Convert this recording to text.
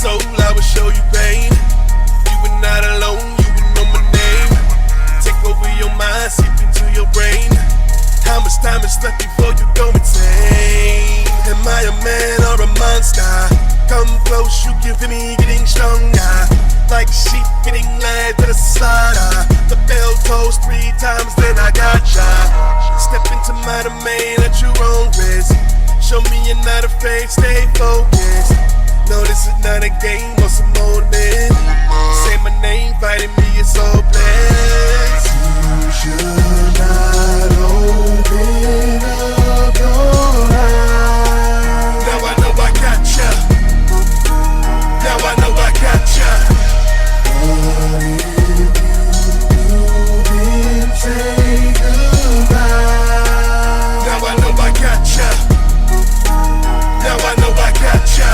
soul, I will show you pain. You were not alone, you would know my name. Take over your mind, seep into your brain. How much time is left before you go insane? Am I a man or a monster? Come close, you can feel me getting stronger. Like sheep getting led to the slaughter. The bell tolls 3 times, then I gotcha. Step into my domain at your own risk. Show me you're not afraid, stay focused. No, this is not a game or some old men. Say my name, fighting me, it's all blessed. You should not open up your eyes. Now I know I gotcha. Now I know I gotcha. But if you then say goodbye. Now I know I gotcha. Now I know I gotcha.